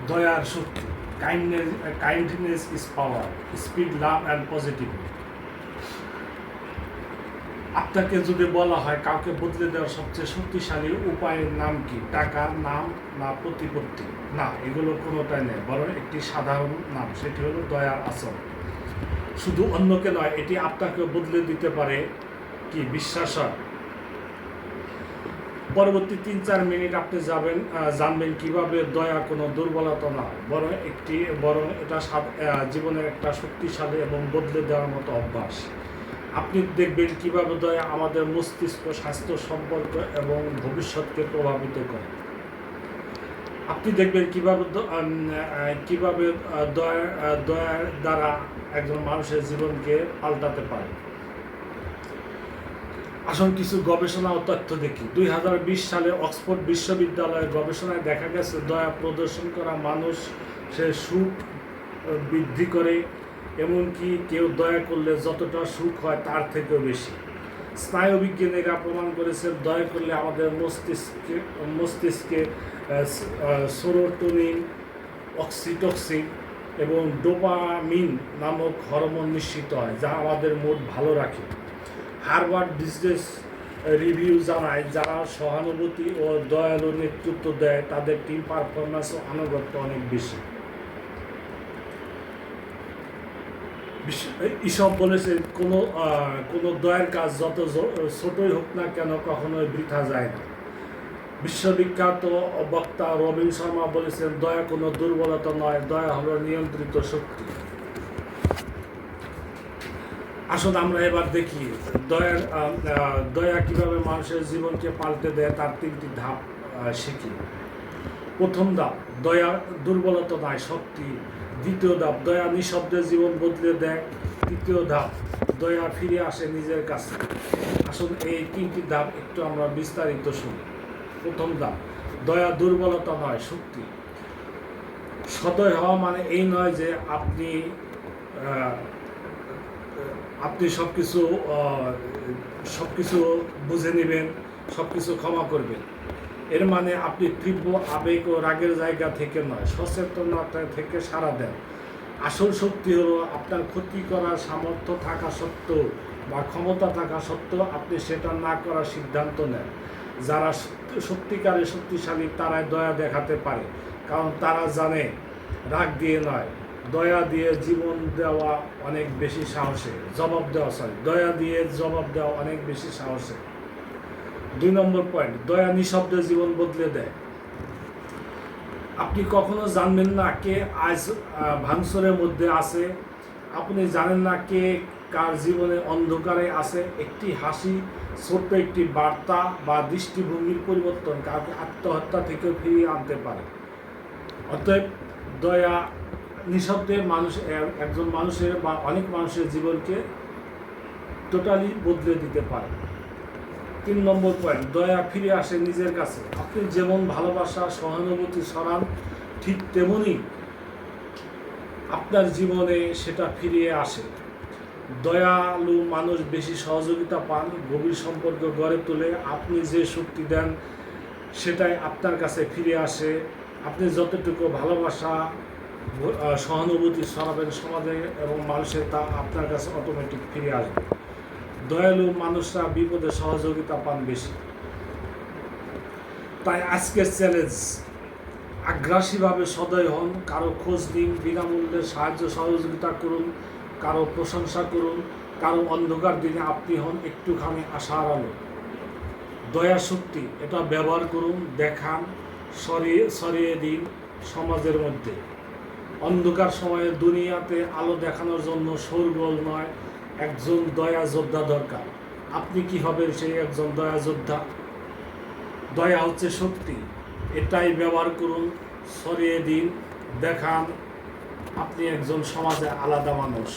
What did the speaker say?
দয়ার শক্তি। Kindness is power, speed, love and positive. আপনাকে যদি বলা হয় কাউকে বদলে দেওয়ার সবচেয়ে শক্তিশালী উপায়ের নাম কি, টাকা, নাম না প্রতিপত্তি? না, এগুলো কোনোটাই নেই, বরং একটি সাধারণ নাম, সেটি হলো দয়ার আচরণ। শুধু অন্যকে নয়, এটি আপনাকে বদলে দিতে পারে। কি বিশ্বাস হয়? পরবর্তী 3-4 মিনিট আপনি জানবেন কিভাবে দয়া কোনো দুর্বলতা না, বরং এটা জীবনের একটা শক্তিশালী এবং বদলে দেওয়ার মতো অভ্যাস। আপনি দেখবেন কিভাবে দয়া আমাদের মস্তিষ্ক, স্বাস্থ্য, সম্পর্ক এবং ভবিষ্যৎকে প্রভাবিত করে। আপনি দেখবেন কিভাবে দয়ার দ্বারা একজন মানুষের জীবনকে পাল্টাতে পারে। আসল কিছু গবেষণা ও তথ্য দেখি। 2020 সালে অক্সফোর্ড বিশ্ববিদ্যালয়ের গবেষণায় দেখা গেছে দয়া প্রদর্শন করা মানুষ সে সুখ বৃদ্ধি করে, এমনকি কেউ দয়া করলে যতটা সুখ হয় তার থেকেও বেশি। স্নায়ুবিজ্ঞানীরা প্রমাণ করেছেন দয়া করলে আমাদের মস্তিষ্কে সেরোটোনিন, অক্সিটোসিন এবং ডোপামিন নামক হরমোন নিঃসৃত হয়, যা আমাদের মুড ভালো রাখে। হার্ভার্ড বিজনেস রিভিউ জানায় যারা সহানুভূতি ও দয়ালু নেতৃত্ব দেয় তাদের টিম পারফরম্যান্স ও আনুগত্য অনেক বেশি। এসব বলেছে কোনো দয়ার কাজ যত ছোটই হোক না কেন কখনোই বৃথা যায় না। বিশ্ববিখ্যাত বক্তা রবিন শর্মা বলেছেন দয়া কোনো দুর্বলতা নয়, দয়া হলো নিয়ন্ত্রিত শক্তি। আসুন আমরা এবার দেখি দয়া কিভাবে মানুষের জীবনকে পাল্টে দেয় তার 3টি ধাপ শিখি। প্রথম ধাপ, দয়া দুর্বলতা নয়, শক্তি। দ্বিতীয় ধাপ, দয়া নিঃশব্দে জীবন বদলে দেয়। তৃতীয় ধাপ, দয়া ফিরে আসে নিজের কাছে। আসুন এই 3টি ধাপ একটু আমরা বিস্তারিত শুনি। প্রথম ধাপ, দয়া দুর্বলতা নয়, শক্তি। সদয় হওয়া মানে এই নয় যে আপনি সবকিছু বুঝে নেবেন, সবকিছু ক্ষমা করবেন। এর মানে আপনি তীব্র আবেগ ও রাগের জায়গা থেকে নয়, সচেতনতা থেকে সাড়া দেন। আসল শক্তি হলো আপনার ক্ষতি করার সামর্থ্য থাকা সত্ত্বেও বা ক্ষমতা থাকা সত্ত্বেও আপনি সেটা না করার সিদ্ধান্ত নেন। যারা সত্যিকারের শক্তিশালী তারাই দয়া দেখাতে পারে, কারণ তারা জানে রাগ দিয়ে নয়, দয়া দিয়ে জীবন দেওয়া অনেক বেশি সাহসে, দয়া দিয়ে জবাব দেওয়া অনেক বেশি সাহসে। 2 নম্বর পয়েন্ট, দয়া নিঃশব্দে জীবন বদলে দেয়। আপনি কখনো জানবেন না কে আজ ভাঙচুরের মধ্যে আছে, আপনি জানেন না কে কার জীবনে অন্ধকারে আছে। একটি হাসি, ছোট্ট একটি বার্তা বা দৃষ্টিভঙ্গির পরিবর্তন কাউকে আত্মহত্যা থেকে ফিরিয়ে আনতে পারে। অতএব দয়া নিঃশব্দে একজন মানুষের বা অনেক মানুষের জীবনকে টোটালি বদলে দিতে পারে। 3 নম্বর পয়েন্ট, দয়া ফিরে আসে নিজের কাছে। আপনি যেমন ভালোবাসা, সহানুভূতি ছড়ান, ঠিক তেমনি আপনার জীবনে সেটা ফিরিয়ে আসে। দয়ালু মানুষ বেশি সহযোগিতা পান, গভীর সম্পর্ক গড়ে তোলে। আপনি যে শক্তি দেন সেটাই আপনার কাছে ফিরে আসে। আপনি যতটুকু ভালোবাসা, সহানুভূতি ছড়াবেন সমাজে এবং মানুষের, তা আপনার কাছে অটোমেটিক ফিরে আসবে। দয়ালু মানুষরা বিপদে সহযোগিতা পান বেশি। তাই আজকের চ্যালেঞ্জ, আগ্রাসীভাবে সদয় হন, কারো খোঁজ নিন, বিনামূল্যে সাহায্য সহযোগিতা করুন, কারো প্রশংসা করুন, কারো অন্ধকার দিনে আপনি হন একটুখানি আশার আলো। দয়া শক্তি, এটা ব্যবহার করুন, দেখান, ছড়িয়ে দিন সমাজের মধ্যে। অন্ধকার সময়ে দুনিয়াতে আলো দেখানোর জন্য শোরগোল নয়, একজন দয়া যোদ্ধা দরকার। আপনি কি হবেন সেই একজন দয়া যোদ্ধা? দয়া হচ্ছে শক্তি, এটাই ব্যবহার করুন, ছড়িয়ে দিন, দেখান, আপনি একজন সমাজে আলাদা মানুষ।